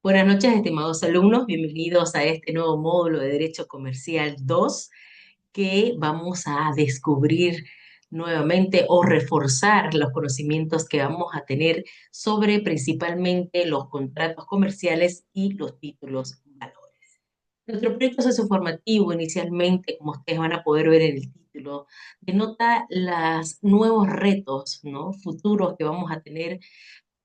Buenas noches, estimados alumnos. Bienvenidos a este nuevo módulo de Derecho Comercial 2, que vamos a descubrir nuevamente o reforzar los conocimientos que vamos a tener sobre principalmente los contratos comerciales y los títulos valores. Nuestro proyecto socioformativo inicialmente, como ustedes van a poder ver en el título, denota los nuevos retos, ¿no?, futuros que vamos a tener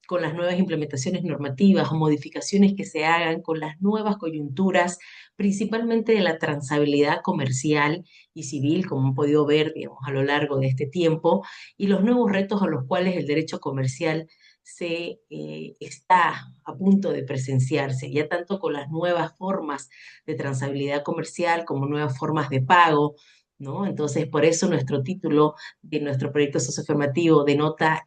con las nuevas implementaciones normativas o modificaciones que se hagan con las nuevas coyunturas, principalmente de la transabilidad comercial y civil, como han podido ver, digamos, a lo largo de este tiempo, y los nuevos retos a los cuales el derecho comercial se está a punto de presenciarse, ya tanto con las nuevas formas de transabilidad comercial como nuevas formas de pago, ¿no? Entonces, por eso nuestro título de nuestro proyecto socioafirmativo denota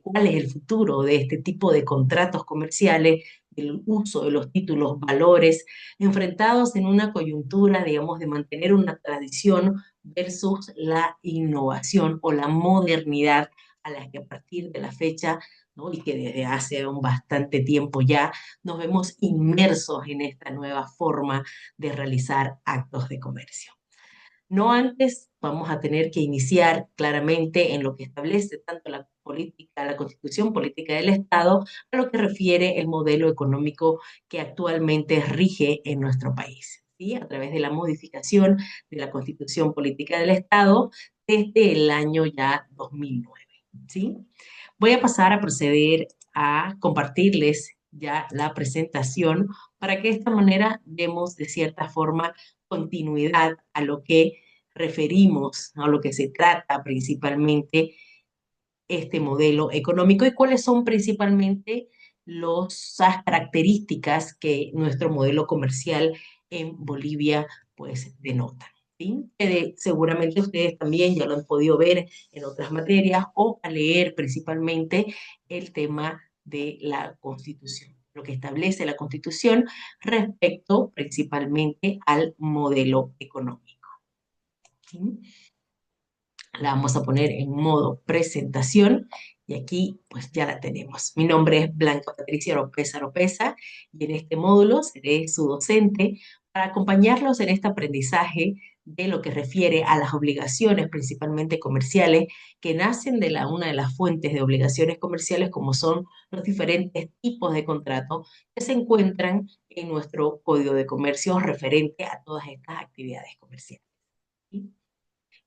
cuál es el futuro de este tipo de contratos comerciales, del uso de los títulos valores, enfrentados en una coyuntura, digamos, de mantener una tradición versus la innovación o la modernidad a la que a partir de la fecha, ¿no?, y que desde hace un bastante tiempo ya nos vemos inmersos en esta nueva forma de realizar actos de comercio. No antes vamos a tener que iniciar claramente en lo que establece tanto la política, la Constitución Política del Estado, a lo que refiere el modelo económico que actualmente rige en nuestro país, ¿sí? A través de la modificación de la Constitución Política del Estado desde el año ya 2009, ¿sí? Voy a pasar a proceder a compartirles ya la presentación para que de esta manera demos de cierta forma continuidad a lo que referimos, a lo que se trata principalmente este modelo económico y cuáles son principalmente las características que nuestro modelo comercial en Bolivia pues denota. ¿Sí? Seguramente ustedes también ya lo han podido ver en otras materias o a leer principalmente el tema de la Constitución, lo que establece la Constitución respecto principalmente al modelo económico. ¿Sí? La vamos a poner en modo presentación y aquí pues ya la tenemos. Mi nombre es Blanca Patricia Oropesa Oropesa y en este módulo seré su docente para acompañarlos en este aprendizaje de lo que refiere a las obligaciones principalmente comerciales que nacen de una de las fuentes de obligaciones comerciales, como son los diferentes tipos de contratos que se encuentran en nuestro Código de Comercio referente a todas estas actividades comerciales. ¿Sí?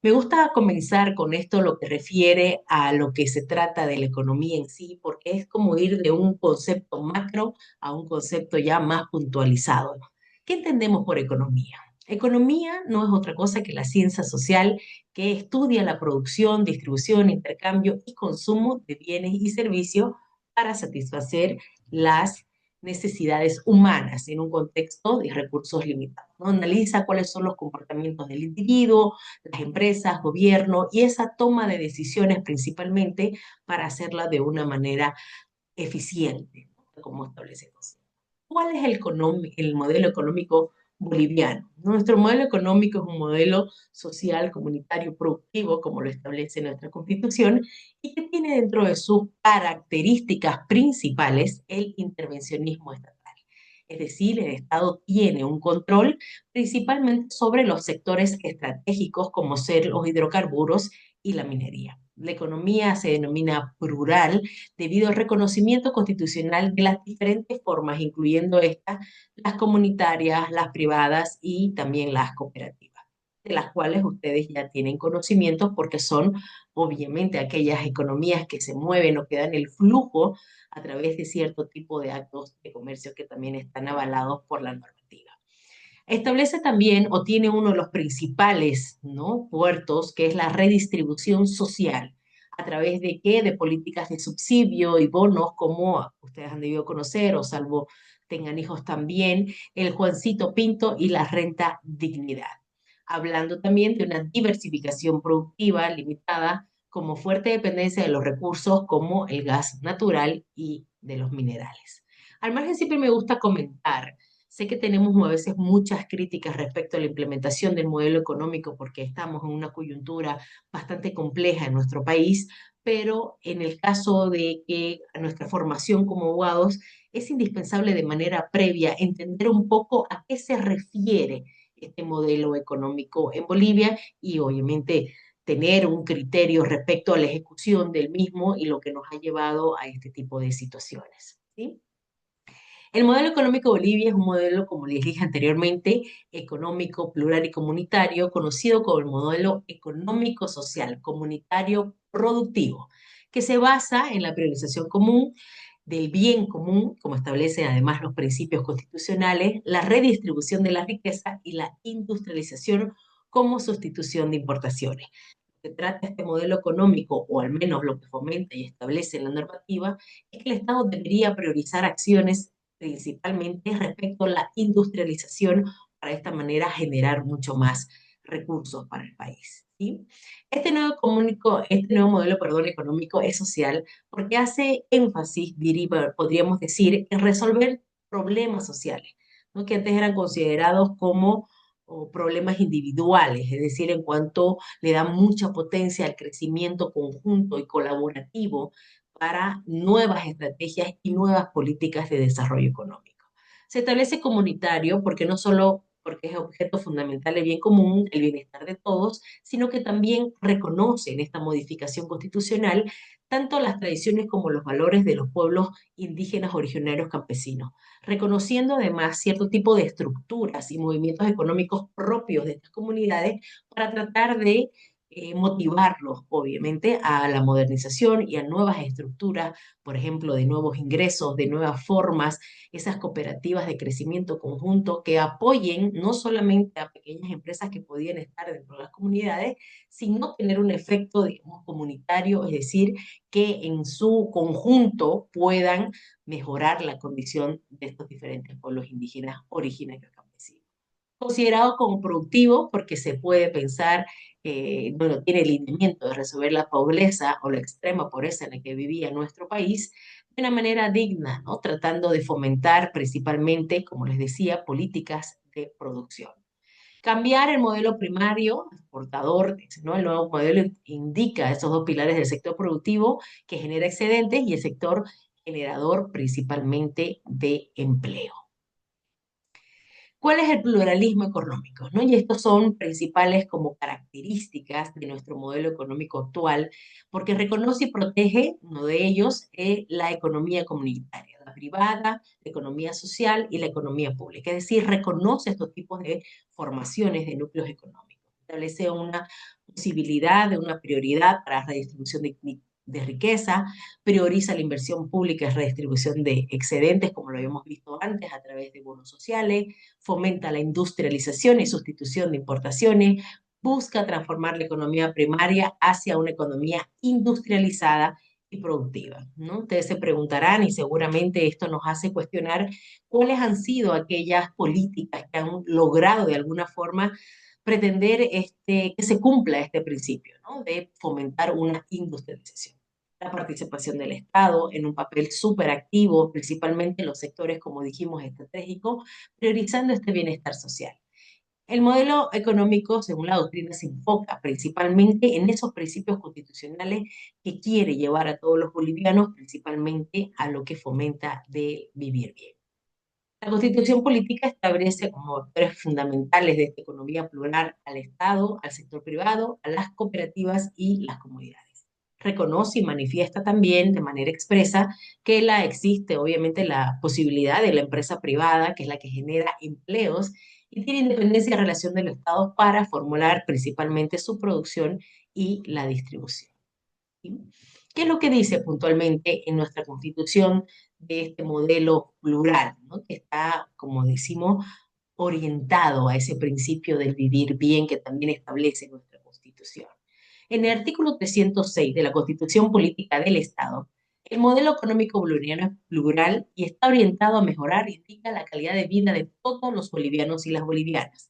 Me gusta comenzar con esto, lo que refiere a lo que se trata de la economía en sí, porque es como ir de un concepto macro a un concepto ya más puntualizado. ¿Qué entendemos por economía? Economía no es otra cosa que la ciencia social que estudia la producción, distribución, intercambio y consumo de bienes y servicios para satisfacer las necesidades humanas en un contexto de recursos limitados, ¿no? Analiza cuáles son los comportamientos del individuo, las empresas, gobierno y esa toma de decisiones principalmente para hacerla de una manera eficiente, ¿no?, como establecemos. ¿Cuál es el modelo económico boliviano? Nuestro modelo económico es un modelo social, comunitario, productivo, como lo establece nuestra Constitución, y que tiene dentro de sus características principales el intervencionismo estatal. Es decir, el Estado tiene un control principalmente sobre los sectores estratégicos como ser los hidrocarburos y la minería. La economía se denomina plural debido al reconocimiento constitucional de las diferentes formas, incluyendo estas, las comunitarias, las privadas y también las cooperativas, de las cuales ustedes ya tienen conocimientos porque son obviamente aquellas economías que se mueven o que dan el flujo a través de cierto tipo de actos de comercio que también están avalados por la normativa. Establece también o tiene uno de los principales, ¿no?, puertos, que es la redistribución social. ¿A través de qué? De políticas de subsidio y bonos, como ustedes han debido conocer, o salvo tengan hijos también, el Juancito Pinto y la renta dignidad. Hablando también de una diversificación productiva limitada como fuerte dependencia de los recursos como el gas natural y de los minerales. Al margen siempre me gusta comentar. Sé que tenemos a veces muchas críticas respecto a la implementación del modelo económico porque estamos en una coyuntura bastante compleja en nuestro país, pero en el caso de que nuestra formación como abogados es indispensable de manera previa entender un poco a qué se refiere este modelo económico en Bolivia y obviamente tener un criterio respecto a la ejecución del mismo y lo que nos ha llevado a este tipo de situaciones, ¿sí? El modelo económico de Bolivia es un modelo, como les dije anteriormente, económico, plural y comunitario, conocido como el modelo económico social, comunitario, productivo, que se basa en la priorización común del bien común, como establecen además los principios constitucionales, la redistribución de la riqueza y la industrialización como sustitución de importaciones. Lo que trata este modelo económico, o al menos lo que fomenta y establece en la normativa, es que el Estado debería priorizar acciones principalmente respecto a la industrialización para de esta manera generar mucho más recursos para el país, ¿sí? Este nuevo modelo, perdón, económico es social porque hace énfasis, podríamos decir, en resolver problemas sociales, ¿no? Que antes eran considerados como o problemas individuales, es decir, en cuanto le da mucha potencia al crecimiento conjunto y colaborativo para nuevas estrategias y nuevas políticas de desarrollo económico. Se establece comunitario porque no solo porque es objeto fundamental del bien común, el bienestar de todos, sino que también reconoce en esta modificación constitucional tanto las tradiciones como los valores de los pueblos indígenas originarios campesinos, reconociendo además cierto tipo de estructuras y movimientos económicos propios de estas comunidades para tratar de motivarlos, obviamente, a la modernización y a nuevas estructuras, por ejemplo, de nuevos ingresos, de nuevas formas, esas cooperativas de crecimiento conjunto que apoyen no solamente a pequeñas empresas que podían estar dentro de las comunidades, sino tener un efecto, digamos, comunitario, es decir, que en su conjunto puedan mejorar la condición de estos diferentes pueblos indígenas originarios campesinos. Considerado como productivo porque se puede pensar, bueno, tiene el lineamiento de resolver la pobreza o la extrema pobreza en la que vivía nuestro país de una manera digna, ¿no? Tratando de fomentar principalmente, como les decía, políticas de producción. Cambiar el modelo primario, exportador, ¿no? El nuevo modelo indica esos dos pilares del sector productivo que genera excedentes y el sector generador principalmente de empleo. ¿Cuál es el pluralismo económico? ¿No? Y estos son principales como características de nuestro modelo económico actual, porque reconoce y protege, uno de ellos, la economía comunitaria, la privada, la economía social y la economía pública. Es decir, reconoce estos tipos de formaciones de núcleos económicos. Establece una posibilidad de una prioridad para la redistribución de riqueza, prioriza la inversión pública y redistribución de excedentes, como lo habíamos visto antes, a través de bonos sociales, fomenta la industrialización y sustitución de importaciones, busca transformar la economía primaria hacia una economía industrializada y productiva, ¿no? Ustedes se preguntarán y seguramente esto nos hace cuestionar cuáles han sido aquellas políticas que han logrado de alguna forma pretender que se cumpla este principio, ¿no? De fomentar una industrialización. La participación del Estado en un papel súper activo, principalmente en los sectores, como dijimos, estratégicos, priorizando este bienestar social. El modelo económico, según la doctrina, se enfoca principalmente en esos principios constitucionales que quiere llevar a todos los bolivianos, principalmente a lo que fomenta de vivir bien. La Constitución política establece como actores fundamentales de esta economía plural al Estado, al sector privado, a las cooperativas y las comunidades. Reconoce y manifiesta también de manera expresa que existe obviamente la posibilidad de la empresa privada, que es la que genera empleos y tiene independencia y relación de los estados para formular principalmente su producción y la distribución. ¿Sí? ¿Qué es lo que dice puntualmente en nuestra Constitución de este modelo plural, ¿no? Que está, como decimos, orientado a ese principio del vivir bien que también establece nuestra Constitución? En el artículo 306 de la Constitución Política del Estado, el modelo económico boliviano es plural y está orientado a mejorar y indica la calidad de vida de todos los bolivianos y las bolivianas.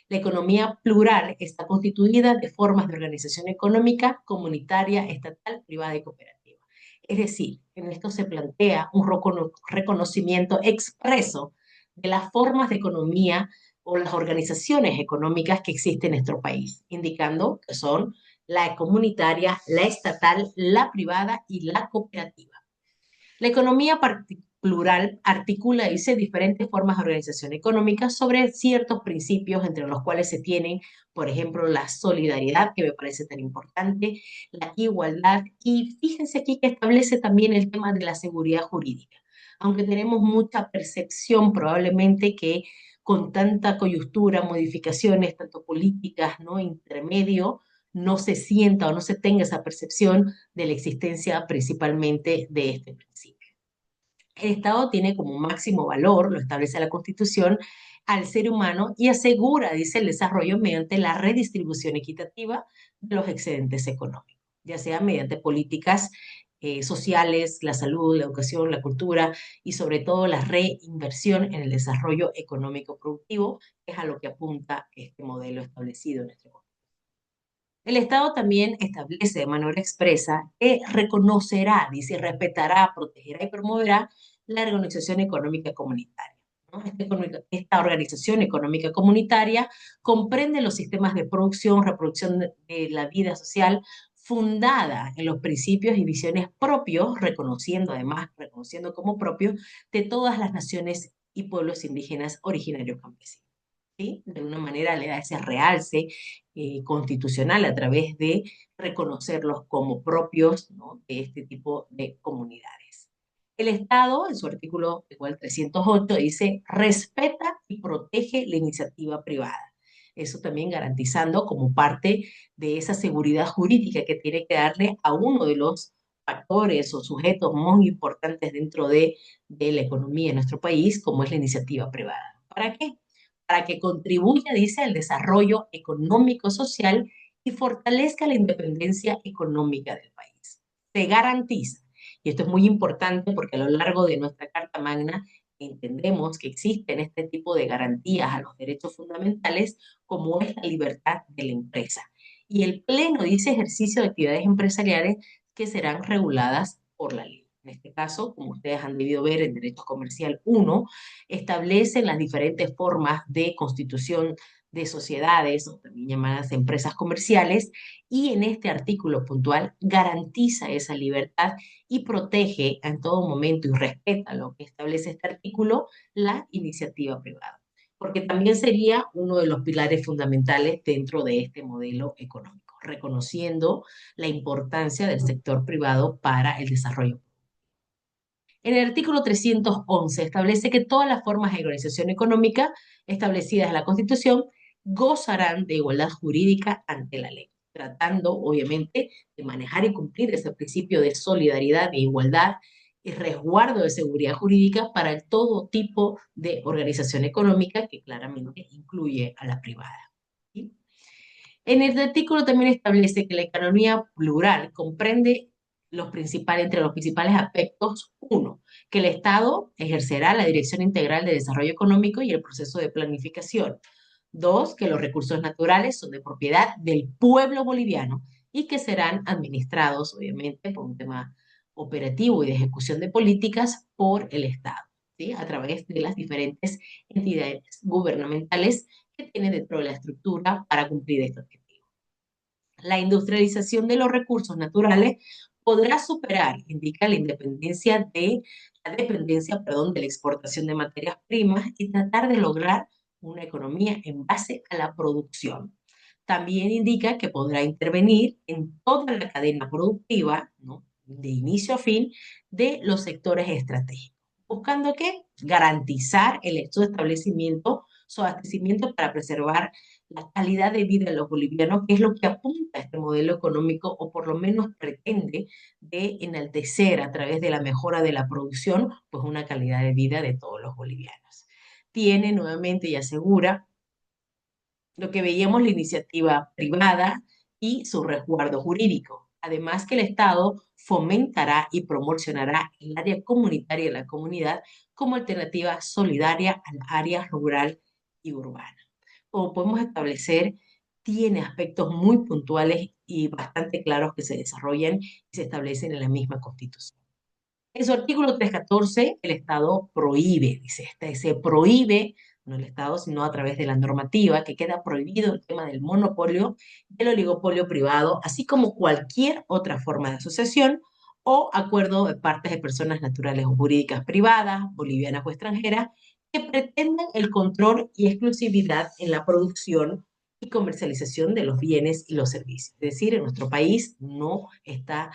La economía plural está constituida de formas de organización económica, comunitaria, estatal, privada y cooperativa. Es decir, en esto se plantea un reconocimiento expreso de las formas de economía o las organizaciones económicas que existen en nuestro país, indicando que son la comunitaria, la estatal, la privada y la cooperativa. La economía plural articula, dice, diferentes formas de organización económica sobre ciertos principios entre los cuales se tienen, por ejemplo, la solidaridad, que me parece tan importante, la igualdad, y fíjense aquí que establece también el tema de la seguridad jurídica. Aunque tenemos mucha percepción probablemente que con tanta coyuntura, modificaciones, tanto políticas, ¿no? Intermedio, no se sienta o no se tenga esa percepción de la existencia principalmente de este principio. El Estado tiene como máximo valor, lo establece la Constitución, al ser humano y asegura, dice, el desarrollo mediante la redistribución equitativa de los excedentes económicos, ya sea mediante políticas sociales, la salud, la educación, la cultura y sobre todo la reinversión en el desarrollo económico productivo, que es a lo que apunta este modelo establecido en nuestro país. El Estado también establece de manera expresa que reconocerá, dice, respetará, protegerá y promoverá la organización económica comunitaria, ¿no? Esta organización económica comunitaria comprende los sistemas de producción, reproducción de la vida social fundada en los principios y visiones propios, reconociendo además, reconociendo como propios de todas las naciones y pueblos indígenas originarios campesinos. ¿Sí? De alguna manera le da ese realce constitucional a través de reconocerlos como propios, ¿no? De este tipo de comunidades. El Estado, en su artículo igual 308, dice, respeta y protege la iniciativa privada. Eso también garantizando como parte de esa seguridad jurídica que tiene que darle a uno de los factores o sujetos muy importantes dentro de la economía de nuestro país, como es la iniciativa privada. ¿Para qué? Para que contribuya, dice, al desarrollo económico, social y fortalezca la independencia económica del país. Se garantiza, y esto es muy importante porque a lo largo de nuestra Carta Magna entendemos que existen este tipo de garantías a los derechos fundamentales, como es la libertad de la empresa. Y el pleno dice ejercicio de actividades empresariales que serán reguladas por la ley. En este caso, como ustedes han debido ver en Derecho Comercial 1, establecen las diferentes formas de constitución de sociedades, o también llamadas empresas comerciales, y en este artículo puntual garantiza esa libertad y protege en todo momento y respeta lo que establece este artículo, la iniciativa privada, porque también sería uno de los pilares fundamentales dentro de este modelo económico, reconociendo la importancia del sector privado para el desarrollo. En el artículo 311 establece que todas las formas de organización económica establecidas en la Constitución gozarán de igualdad jurídica ante la ley, tratando obviamente de manejar y cumplir ese principio de solidaridad, de igualdad y resguardo de seguridad jurídica para todo tipo de organización económica que claramente incluye a la privada. ¿Sí? En el artículo también establece que la economía plural comprende entre los principales aspectos, uno, que el Estado ejercerá la dirección integral de desarrollo económico y el proceso de planificación. Dos, que los recursos naturales son de propiedad del pueblo boliviano y que serán administrados, obviamente, por un tema operativo y de ejecución de políticas por el Estado, ¿sí? A través de las diferentes entidades gubernamentales que tiene dentro de la estructura para cumplir este objetivo. La industrialización de los recursos naturales podrá superar, indica la dependencia, perdón, de la exportación de materias primas y tratar de lograr una economía en base a la producción. También indica que podrá intervenir en toda la cadena productiva, ¿no? De inicio a fin, de los sectores estratégicos. ¿Buscando qué? Garantizar el hecho de establecimiento, su abastecimiento para preservar la calidad de vida de los bolivianos, que es lo que apunta a este modelo económico, o por lo menos pretende de enaltecer a través de la mejora de la producción, pues una calidad de vida de todos los bolivianos. Tiene nuevamente y asegura lo que veíamos la iniciativa privada y su resguardo jurídico. Además que el Estado fomentará y promocionará el área comunitaria de la comunidad como alternativa solidaria al área rural y urbana. Como podemos establecer, tiene aspectos muy puntuales y bastante claros que se desarrollan y se establecen en la misma Constitución. En su artículo 314, el Estado prohíbe, dice, se prohíbe no el Estado, sino a través de la normativa, que queda prohibido el tema del monopolio y el oligopolio privado, así como cualquier otra forma de asociación o acuerdo de partes de personas naturales o jurídicas privadas, bolivianas o extranjeras, que pretendan el control y exclusividad en la producción y comercialización de los bienes y los servicios. Es decir, en nuestro país no está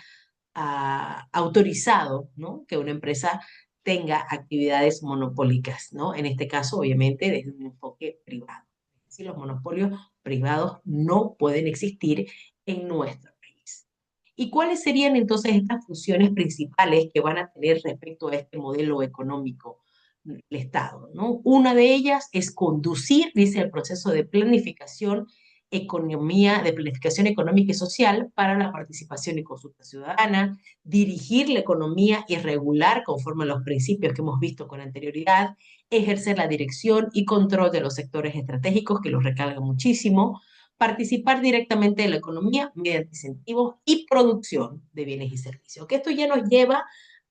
autorizado, ¿no?, que una empresa tenga actividades monopólicas, ¿no? En este caso, obviamente, desde un enfoque privado. Es decir, los monopolios privados no pueden existir en nuestro país. ¿Y cuáles serían entonces estas funciones principales que van a tener respecto a este modelo económico el Estado, ¿no? Una de ellas es conducir, dice, el proceso de planificación de planificación económica y social para la participación y consulta ciudadana, dirigir la economía y regular conforme a los principios que hemos visto con anterioridad, ejercer la dirección y control de los sectores estratégicos, que los recalga muchísimo, participar directamente de la economía mediante incentivos y producción de bienes y servicios. Que esto ya nos lleva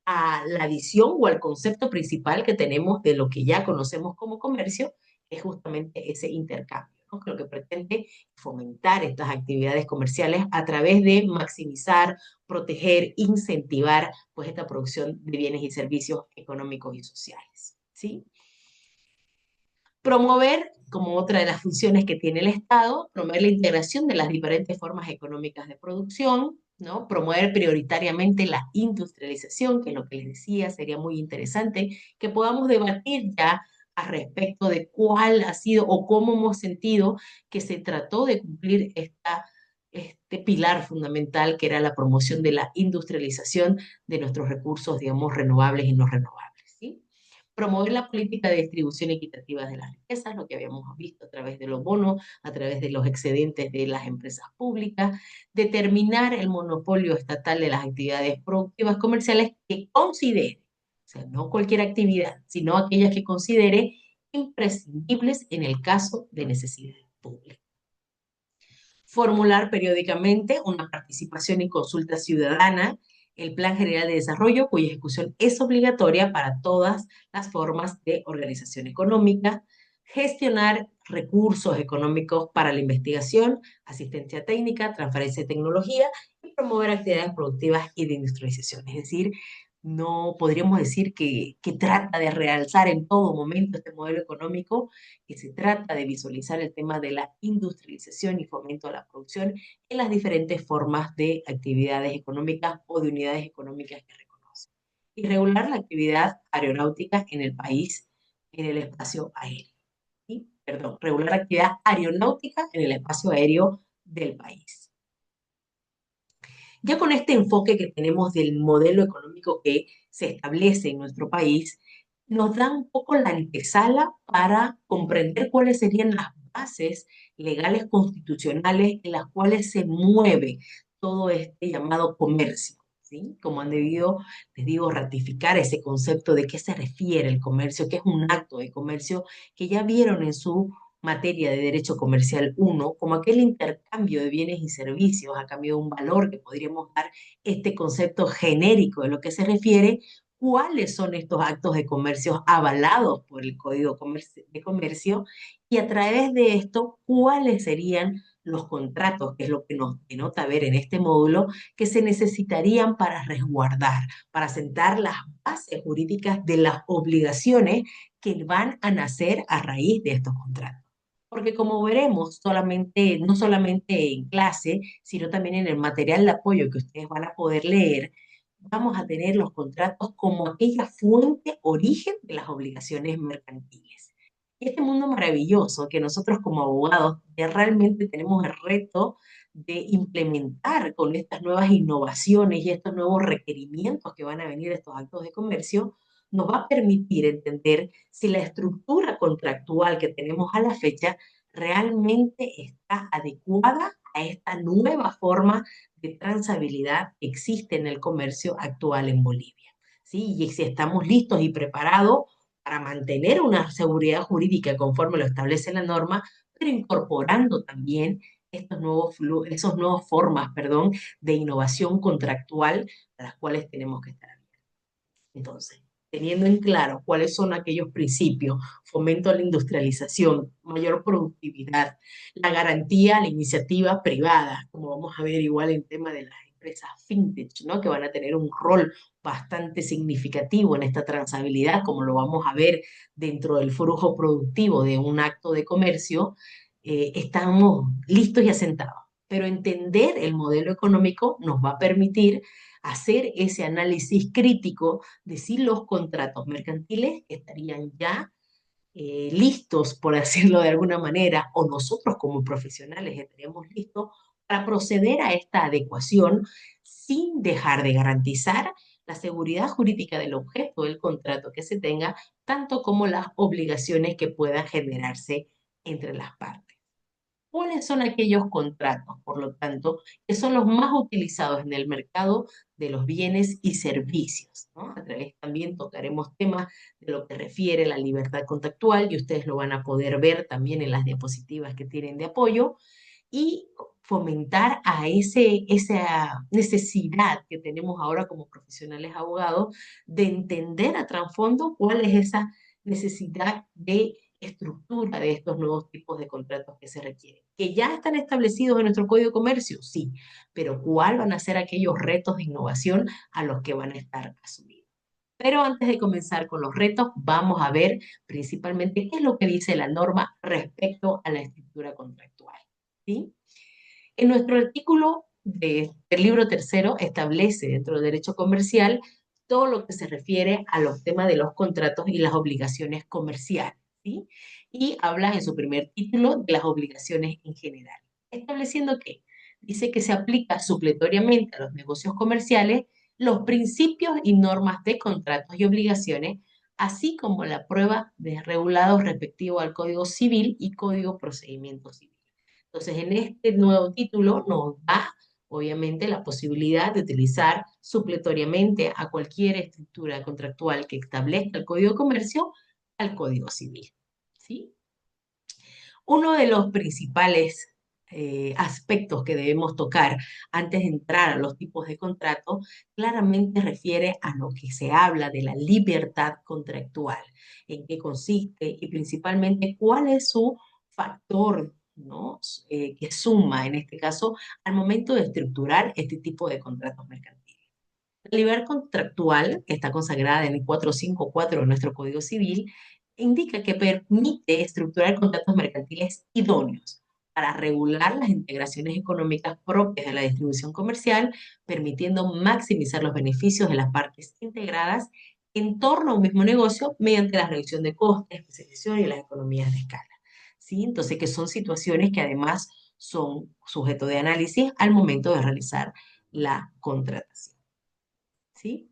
a la visión o al concepto principal que tenemos de lo que ya conocemos como comercio, que es justamente ese intercambio, ¿no? Que lo que pretende fomentar estas actividades comerciales a través de maximizar, proteger, incentivar pues esta producción de bienes y servicios económicos y sociales, ¿sí? Promover, como otra de las funciones que tiene el Estado, promover la integración de las diferentes formas económicas de producción, ¿no? Promover prioritariamente la industrialización, que es lo que les decía, sería muy interesante que podamos debatir ya al respecto de cuál ha sido o cómo hemos sentido que se trató de cumplir este pilar fundamental que era la promoción de la industrialización de nuestros recursos, digamos, renovables y no renovables, ¿sí? Promover la política de distribución equitativa de las riquezas, lo que habíamos visto a través de los bonos, a través de los excedentes de las empresas públicas, determinar el monopolio estatal de las actividades productivas comerciales que considere, o sea, no cualquier actividad, sino aquellas que considere imprescindibles en el caso de necesidad pública. Formular periódicamente una participación y consulta ciudadana, el Plan General de Desarrollo, cuya ejecución es obligatoria para todas las formas de organización económica, gestionar recursos económicos para la investigación, asistencia técnica, transferencia de tecnología y promover actividades productivas y de industrialización. Es decir, no podríamos decir que trata de realzar en todo momento este modelo económico, que se trata de visualizar el tema de la industrialización y fomento a la producción en las diferentes formas de actividades económicas o de unidades económicas que reconoce. Y regular la actividad aeronáutica en el país, en el espacio aéreo. ¿Sí? Perdón, regular la actividad aeronáutica en el espacio aéreo del país. Ya con este enfoque que tenemos del modelo económico que se establece en nuestro país, nos da un poco la antesala para comprender cuáles serían las bases legales constitucionales en las cuales se mueve todo este llamado comercio, ¿sí? Como han debido, les digo, ratificar ese concepto de qué se refiere el comercio, qué es un acto de comercio, que ya vieron en su materia de derecho comercial uno como aquel intercambio de bienes y servicios a cambio de un valor que podríamos dar este concepto genérico de lo que se refiere, cuáles son estos actos de comercio avalados por el Código de Comercio y a través de esto, cuáles serían los contratos, que es lo que nos denota ver en este módulo, que se necesitarían para resguardar, para sentar las bases jurídicas de las obligaciones que van a nacer a raíz de estos contratos. Porque como veremos, no solamente en clase, sino también en el material de apoyo que ustedes van a poder leer, vamos a tener los contratos como aquella fuente, origen de las obligaciones mercantiles. Y este mundo maravilloso que nosotros como abogados realmente tenemos el reto de implementar con estas nuevas innovaciones y estos nuevos requerimientos que van a venir de estos actos de comercio, nos va a permitir entender si la estructura contractual que tenemos a la fecha realmente está adecuada a esta nueva forma de transabilidad que existe en el comercio actual en Bolivia, ¿sí? Y si estamos listos y preparados para mantener una seguridad jurídica conforme lo establece la norma, pero incorporando también esos nuevos formas, de innovación contractual a las cuales tenemos que estar abiertos. Entonces, teniendo en claro cuáles son aquellos principios, fomento a la industrialización, mayor productividad, la garantía a la iniciativa privada, como vamos a ver igual en tema de las empresas fintech, ¿no? Que van a tener un rol bastante significativo en esta trazabilidad, como lo vamos a ver dentro del flujo productivo de un acto de comercio, estamos listos y asentados. Pero entender el modelo económico nos va a permitir hacer ese análisis crítico de si los contratos mercantiles estarían ya listos, por decirlo de alguna manera, o nosotros como profesionales estaríamos listos para proceder a esta adecuación sin dejar de garantizar la seguridad jurídica del objeto del contrato que se tenga, tanto como las obligaciones que puedan generarse entre las partes. ¿Cuáles son aquellos contratos, por lo tanto, que son los más utilizados en el mercado de los bienes y servicios? ¿No? A través también tocaremos temas de lo que refiere a la libertad contractual y ustedes lo van a poder ver también en las diapositivas que tienen de apoyo y fomentar a esa necesidad que tenemos ahora como profesionales abogados de entender a trasfondo cuál es esa necesidad de estructura de estos nuevos tipos de contratos que se requieren. ¿Que ya están establecidos en nuestro Código de Comercio? Sí, pero ¿cuál van a ser aquellos retos de innovación a los que van a estar asumidos? Pero antes de comenzar con los retos, vamos a ver principalmente qué es lo que dice la norma respecto a la estructura contractual. ¿Sí? En nuestro artículo del libro tercero establece dentro del derecho comercial todo lo que se refiere a los temas de los contratos y las obligaciones comerciales, ¿sí? Y habla en su primer título de las obligaciones en general, estableciendo que dice que se aplica supletoriamente a los negocios comerciales los principios y normas de contratos y obligaciones, así como la prueba de regulados respectivo al Código Civil y Código Procedimiento Civil. Entonces, en este nuevo título nos da, obviamente, la posibilidad de utilizar supletoriamente a cualquier estructura contractual que establezca el Código de Comercio al Código Civil. ¿Sí? Uno de los principales aspectos que debemos tocar antes de entrar a los tipos de contrato claramente refiere a lo que se habla de la libertad contractual, en qué consiste y principalmente cuál es su factor, ¿no? Que suma, en este caso, al momento de estructurar este tipo de contratos mercantiles. La libertad contractual, que está consagrada en el 454 de nuestro Código Civil, indica que permite estructurar contratos mercantiles idóneos para regular las integraciones económicas propias de la distribución comercial, permitiendo maximizar los beneficios de las partes integradas en torno a un mismo negocio mediante la reducción de costes, especialización y las economías de escala. ¿Sí? Entonces, que son situaciones que además son sujeto de análisis al momento de realizar la contratación. ¿Sí?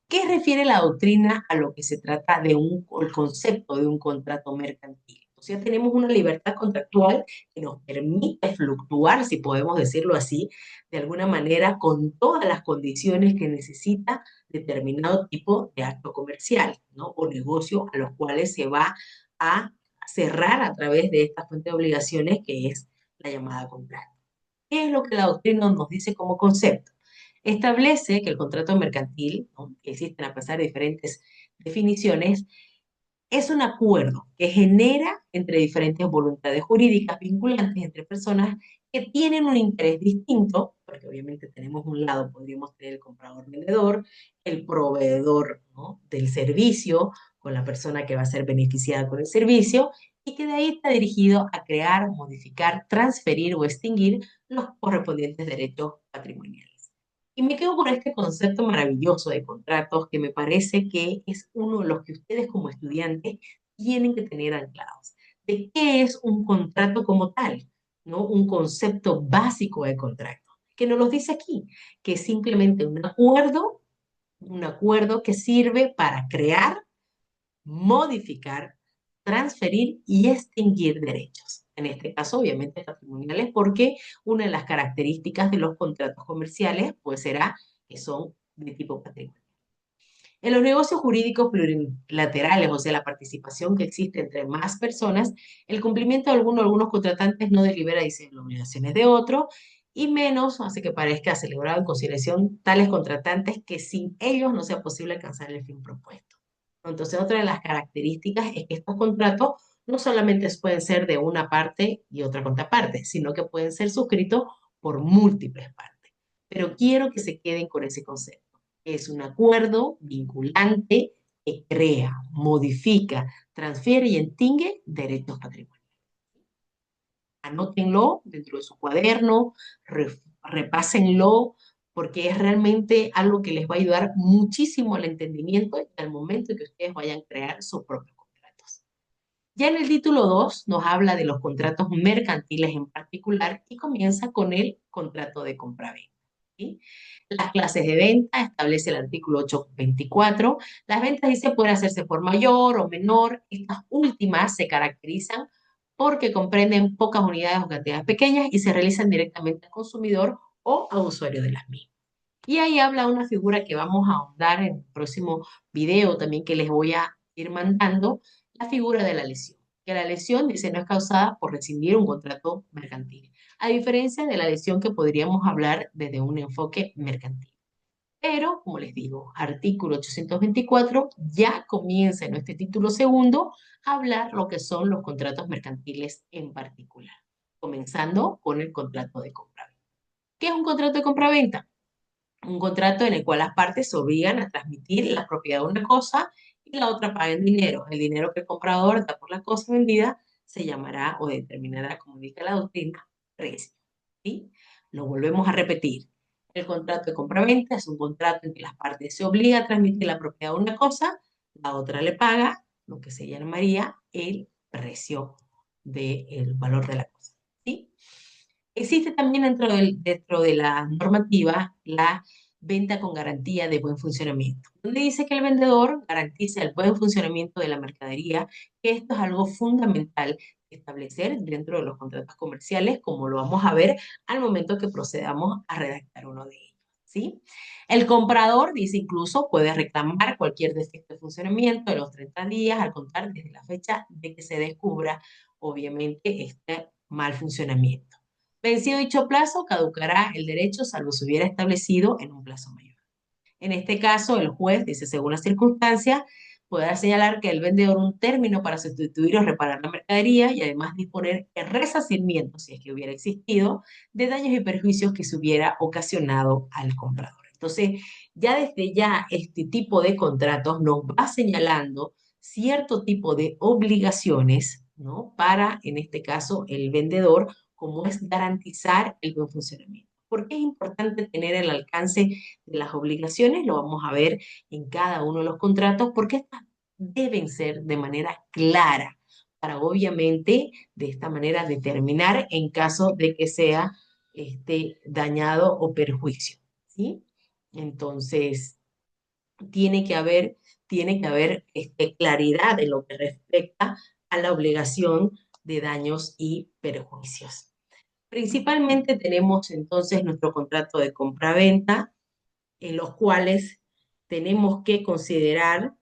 ¿Qué refiere la doctrina a lo que se trata de el concepto de un contrato mercantil? O sea, tenemos una libertad contractual que nos permite fluctuar, si podemos decirlo así, de alguna manera con todas las condiciones que necesita determinado tipo de acto comercial, ¿no? O negocio a los cuales se va a cerrar a través de esta fuente de obligaciones que es la llamada contrato. ¿Qué es lo que la doctrina nos dice como concepto? Establece que el contrato mercantil, ¿no? Que existen a pesar de diferentes definiciones, es un acuerdo que genera entre diferentes voluntades jurídicas vinculantes entre personas que tienen un interés distinto, porque obviamente tenemos un lado, podríamos tener el comprador-vendedor, el proveedor, ¿no? Del servicio, con la persona que va a ser beneficiada con el servicio, y que de ahí está dirigido a crear, modificar, transferir o extinguir los correspondientes derechos patrimoniales. Y me quedo con este concepto maravilloso de contratos que me parece que es uno de los que ustedes como estudiantes tienen que tener anclados. ¿De qué es un contrato como tal? ¿No? Un concepto básico de contrato, que nos lo dice aquí, que es simplemente un acuerdo que sirve para crear, modificar, transferir y extinguir derechos. En este caso, obviamente, patrimoniales, porque una de las características de los contratos comerciales, pues será que son de tipo patrimonial. En los negocios jurídicos plurilaterales, o sea, la participación que existe entre más personas, el cumplimiento de algunos contratantes no delibera dice, las obligaciones de otro, y menos hace que parezca celebrado en consideración tales contratantes que sin ellos no sea posible alcanzar el fin propuesto. Entonces, otra de las características es que estos contratos no solamente pueden ser de una parte y otra contraparte, sino que pueden ser suscritos por múltiples partes. Pero quiero que se queden con ese concepto. Es un acuerdo vinculante que crea, modifica, transfiere y extingue derechos patrimoniales. Anótenlo dentro de su cuaderno, repásenlo, porque es realmente algo que les va a ayudar muchísimo al entendimiento y al momento en que ustedes vayan a crear sus propios contratos. Ya en el título 2 nos habla de los contratos mercantiles en particular y comienza con el contrato de compraventa. ¿Sí? Las clases de venta establece el artículo 824. Las ventas dice pueden hacerse por mayor o menor. Estas últimas se caracterizan porque comprenden pocas unidades o cantidades pequeñas y se realizan directamente al consumidor o a usuario de las mismas. Y ahí habla una figura que vamos a ahondar en el próximo video también que les voy a ir mandando, la figura de la lesión. Que la lesión, dice, no es causada por rescindir un contrato mercantil, a diferencia de la lesión que podríamos hablar desde un enfoque mercantil. Pero, como les digo, artículo 824 ya comienza en este título segundo a hablar lo que son los contratos mercantiles en particular, comenzando con el contrato de compraventa. ¿Qué es un contrato de compraventa? Un contrato en el cual las partes se obligan a transmitir la propiedad de una cosa y la otra paga en dinero. El dinero que el comprador da por la cosa vendida se llamará o determinará, como indica la doctrina, precio. ¿Sí? Lo volvemos a repetir. El contrato de compraventa es un contrato en que las partes se obligan a transmitir la propiedad de una cosa, la otra le paga lo que se llamaría el precio del valor de la cosa. ¿Sí? Existe también dentro de la normativa la venta con garantía de buen funcionamiento, donde dice que el vendedor garantiza el buen funcionamiento de la mercadería, que esto es algo fundamental que establecer dentro de los contratos comerciales, como lo vamos a ver al momento que procedamos a redactar uno de ellos. ¿Sí? El comprador, dice incluso, puede reclamar cualquier defecto de funcionamiento de los 30 días al contar desde la fecha de que se descubra, obviamente, este mal funcionamiento. Vencido dicho plazo, caducará el derecho salvo se hubiera establecido en un plazo mayor. En este caso, el juez dice, según las circunstancias, podrá señalar que el vendedor un término para sustituir o reparar la mercadería y además disponer el resarcimiento, si es que hubiera existido, de daños y perjuicios que se hubiera ocasionado al comprador. Entonces, ya desde ya este tipo de contratos nos va señalando cierto tipo de obligaciones, ¿no? Para, en este caso, el vendedor, como es garantizar el buen funcionamiento. ¿Por qué es importante tener el alcance de las obligaciones? Lo vamos a ver en cada uno de los contratos, porque estas deben ser de manera clara para obviamente de esta manera determinar en caso de que sea dañado o perjuicio, ¿sí? Entonces, tiene que haber, tiene que haber claridad en lo que respecta a la obligación de daños y perjuicios. Principalmente tenemos entonces nuestro contrato de compraventa, en los cuales tenemos que considerar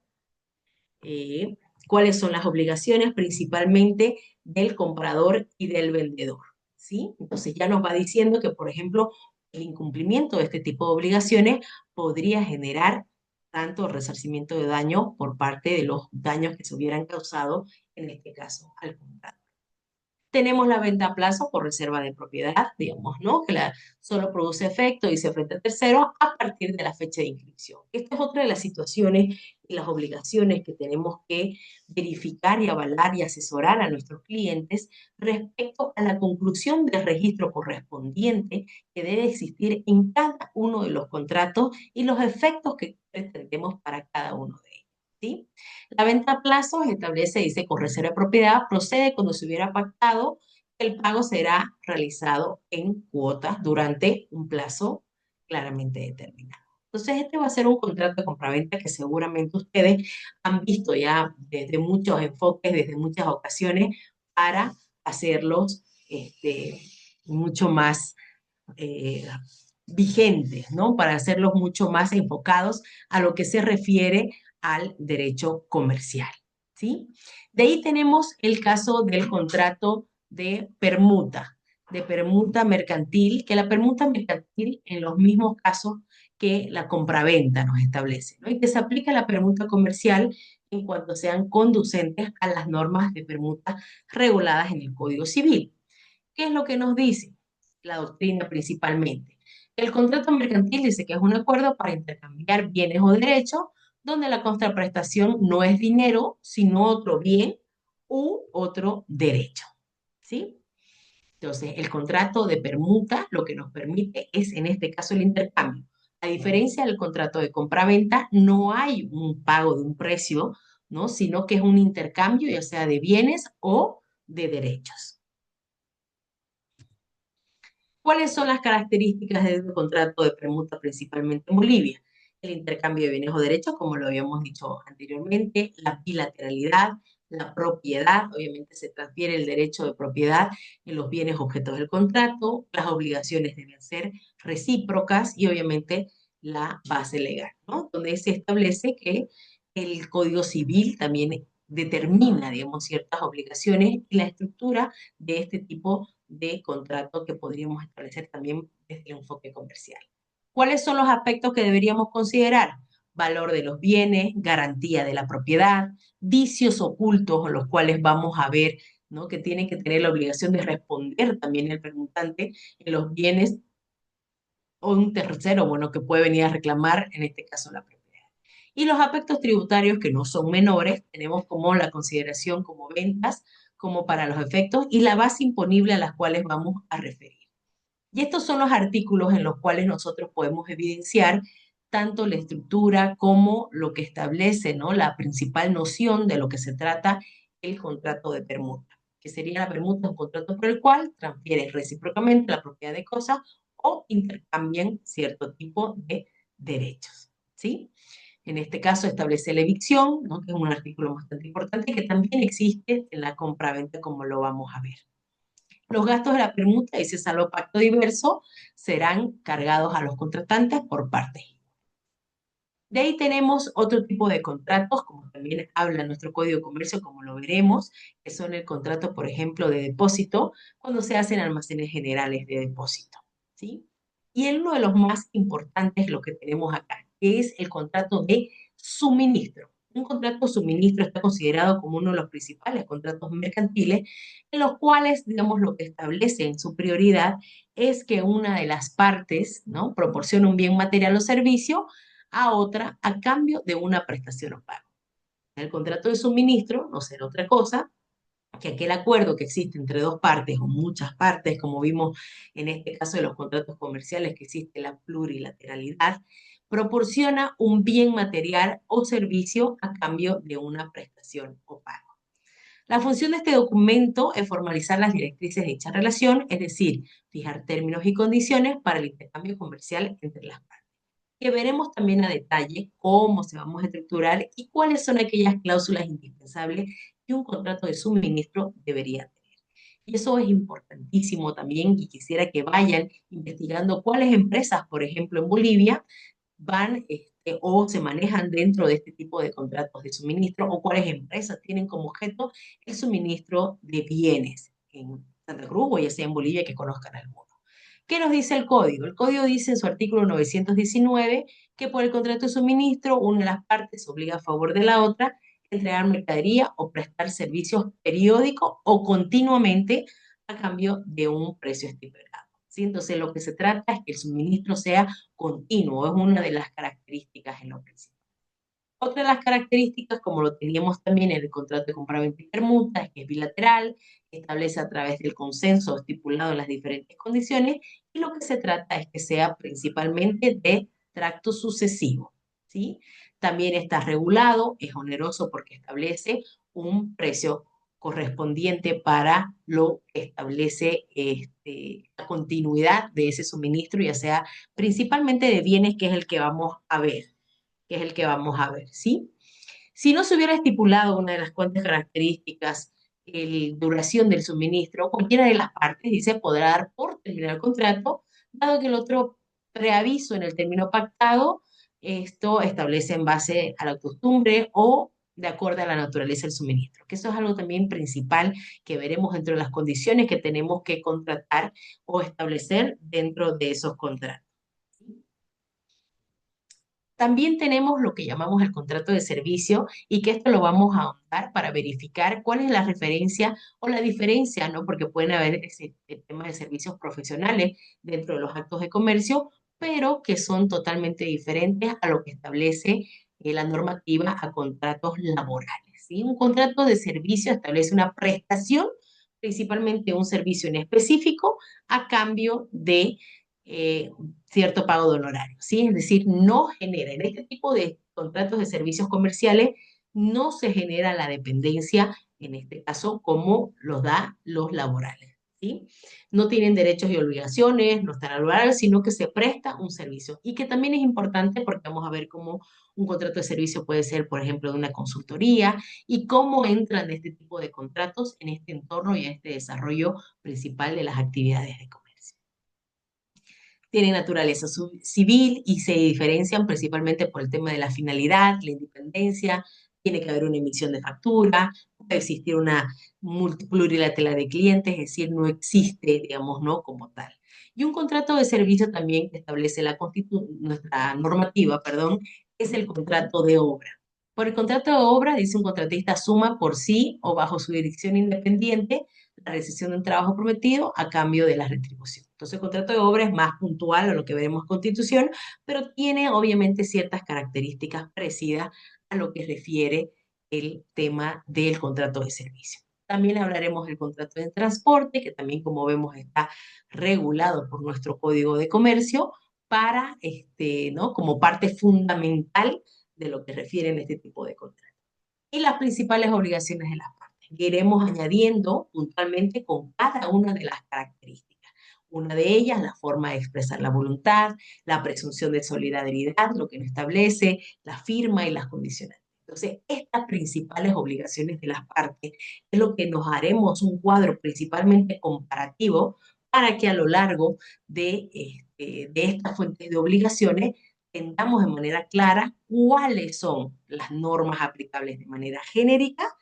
eh, cuáles son las obligaciones principalmente del comprador y del vendedor, ¿sí? Entonces ya nos va diciendo que, por ejemplo, el incumplimiento de este tipo de obligaciones podría generar tanto resarcimiento de daño por parte de los daños que se hubieran causado, en este caso, al comprador. Tenemos la venta a plazo por reserva de propiedad, digamos, ¿no? Que solo produce efecto y se frente a terceros a partir de la fecha de inscripción. Esta es otra de las situaciones y las obligaciones que tenemos que verificar y avalar y asesorar a nuestros clientes respecto a la conclusión del registro correspondiente que debe existir en cada uno de los contratos y los efectos que pretendemos para cada uno de ellos. ¿Sí? La venta a plazos establece, dice, con reserva de propiedad, procede cuando se hubiera pactado que el pago será realizado en cuotas durante un plazo claramente determinado. Entonces, este va a ser un contrato de compraventa que seguramente ustedes han visto ya desde muchos enfoques, desde muchas ocasiones, para hacerlos mucho más eh, vigentes, ¿no? Para hacerlos mucho más enfocados a lo que se refiere al derecho comercial, ¿sí? De ahí tenemos el caso del contrato de permuta mercantil, que la permuta mercantil en los mismos casos que la compraventa nos establece, ¿no? Y que se aplica la permuta comercial en cuanto sean conducentes a las normas de permuta reguladas en el Código Civil. ¿Qué es lo que nos dice la doctrina principalmente? El contrato mercantil dice que es un acuerdo para intercambiar bienes o derechos donde la contraprestación no es dinero, sino otro bien u otro derecho. ¿Sí? Entonces, el contrato de permuta lo que nos permite es, en este caso, el intercambio. A diferencia del contrato de compraventa, no hay un pago de un precio, ¿no? Sino que es un intercambio, ya sea de bienes o de derechos. ¿Cuáles son las características de este contrato de permuta principalmente en Bolivia? El intercambio de bienes o derechos, como lo habíamos dicho anteriormente, la bilateralidad, la propiedad, obviamente se transfiere el derecho de propiedad en los bienes objetos del contrato, las obligaciones deben ser recíprocas y obviamente la base legal, ¿no? Donde se establece que el Código Civil también determina, digamos, ciertas obligaciones y la estructura de este tipo de contrato que podríamos establecer también desde el enfoque comercial. ¿Cuáles son los aspectos que deberíamos considerar? Valor de los bienes, garantía de la propiedad, vicios ocultos, los cuales vamos a ver, ¿no? Que tienen que tener la obligación de responder también el preguntante en los bienes o un tercero, bueno, que puede venir a reclamar, en este caso, la propiedad. Y los aspectos tributarios, que no son menores, tenemos como la consideración como ventas, como para los efectos, y la base imponible a las cuales vamos a referir. Y estos son los artículos en los cuales nosotros podemos evidenciar tanto la estructura como lo que establece, ¿no? La principal noción de lo que se trata el contrato de permuta, que sería la permuta, un contrato por el cual transfieren recíprocamente la propiedad de cosas o intercambian cierto tipo de derechos, ¿sí? En este caso establece la evicción, ¿no? Que es un artículo bastante importante que también existe en la compraventa, como lo vamos a ver. Los gastos de la permuta, ese salvo pacto diverso, serán cargados a los contratantes por partes. De ahí tenemos otro tipo de contratos, como también habla nuestro Código de Comercio, como lo veremos, que son el contrato, por ejemplo, de depósito, cuando se hacen almacenes generales de depósito, ¿sí? Y en uno de los más importantes, lo que tenemos acá, que es el contrato de suministro. Un contrato de suministro está considerado como uno de los principales contratos mercantiles, en los cuales, digamos, lo que establece en su prioridad es que una de las partes, ¿no? Proporciona un bien material o servicio a otra a cambio de una prestación o pago. El contrato de suministro no será otra cosa que aquel acuerdo que existe entre dos partes o muchas partes, como vimos en este caso de los contratos comerciales, que existe la plurilateralidad, proporciona un bien material o servicio a cambio de una prestación o pago. La función de este documento es formalizar las directrices de dicha relación, es decir, fijar términos y condiciones para el intercambio comercial entre las partes, que veremos también a detalle cómo se vamos a estructurar y cuáles son aquellas cláusulas indispensables que un contrato de suministro debería tener. Y eso es importantísimo también y quisiera que vayan investigando cuáles empresas, por ejemplo, en Bolivia, van o se manejan dentro de este tipo de contratos de suministro o cuáles empresas tienen como objeto el suministro de bienes en Santa Cruz o ya sea en Bolivia que conozcan alguno. ¿Qué nos dice el código? El código dice en su artículo 919 que por el contrato de suministro una de las partes obliga a favor de la otra a entregar mercadería o prestar servicios periódicos o continuamente a cambio de un precio estipulado. ¿Sí? Entonces lo que se trata es que el suministro sea continuo, es una de las características en lo principal. Otra de las características, como lo teníamos también en el contrato de compraventa y permuta, es que es bilateral, establece a través del consenso estipulado en las diferentes condiciones, y lo que se trata es que sea principalmente de tracto sucesivo, ¿sí? También está regulado, es oneroso porque establece un precio correspondiente para lo que establece la continuidad de ese suministro, ya sea principalmente de bienes, que es el que vamos a ver, ¿sí? Si no se hubiera estipulado una de las cuantas características, el duración del suministro, cualquiera de las partes dice podrá dar por terminar el contrato, dado que el otro preaviso en el término pactado, esto establece en base a la costumbre o de acuerdo a la naturaleza del suministro, que eso es algo también principal que veremos dentro de las condiciones que tenemos que contratar o establecer dentro de esos contratos. También tenemos lo que llamamos el contrato de servicio y que esto lo vamos a ahondar para verificar cuál es la referencia o la diferencia, ¿no? Porque pueden haber temas de servicios profesionales dentro de los actos de comercio, pero que son totalmente diferentes a lo que establece la normativa a contratos laborales, ¿sí? Un contrato de servicio establece una prestación, principalmente un servicio en específico, a cambio de cierto pago de honorario, ¿sí? Es decir, no genera, en este tipo de contratos de servicios comerciales, no se genera la dependencia, en este caso, como los da los laborales, ¿sí? No tienen derechos y obligaciones, no están al horario, sino que se presta un servicio. Y que también es importante porque vamos a ver cómo un contrato de servicio puede ser, por ejemplo, de una consultoría y cómo entran este tipo de contratos en este entorno y en este desarrollo principal de las actividades de comercio. Tienen naturaleza civil y se diferencian principalmente por el tema de la finalidad, la independencia, tiene que haber una emisión de factura, puede existir una plurilateral de clientes, es decir, no existe, digamos, no como tal. Y un contrato de servicio también que establece nuestra normativa, perdón, es el contrato de obra. Por el contrato de obra, dice un contratista asuma por sí o bajo su dirección independiente la realización de un trabajo prometido a cambio de la retribución. Entonces, el contrato de obra es más puntual a lo que veremos en Constitución, pero tiene obviamente ciertas características parecidas a lo que refiere el tema del contrato de servicio. También hablaremos del contrato de transporte, que también, como vemos, está regulado por nuestro Código de Comercio para, ¿no? Como parte fundamental de lo que refieren este tipo de contratos. Y las principales obligaciones de las partes, que iremos añadiendo puntualmente con cada una de las características. Una de ellas, la forma de expresar la voluntad, la presunción de solidaridad, lo que nos establece, la firma y las condiciones. Entonces, estas principales obligaciones de las partes es lo que nos haremos un cuadro principalmente comparativo para que a lo largo de estas fuentes de obligaciones entendamos de manera clara cuáles son las normas aplicables de manera genérica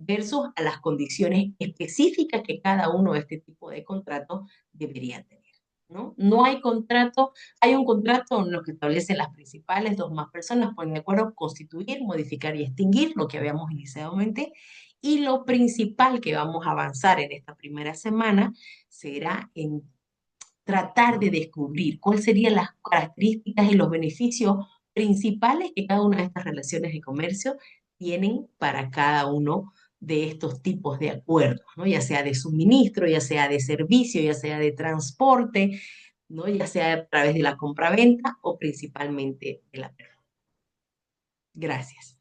versus a las condiciones específicas que cada uno de este tipo de contratos debería tener. ¿No? No hay contrato, hay un contrato en lo que establece las principales, dos más personas ponen de acuerdo, constituir, modificar y extinguir, lo que habíamos inicialmente, y lo principal que vamos a avanzar en esta primera semana será en tratar de descubrir cuáles serían las características y los beneficios principales que cada una de estas relaciones de comercio tienen para cada uno de estos tipos de acuerdos, ¿no? Ya sea de suministro, ya sea de servicio, ya sea de transporte, ¿no? Ya sea a través de la compraventa o principalmente de la permuta. Gracias.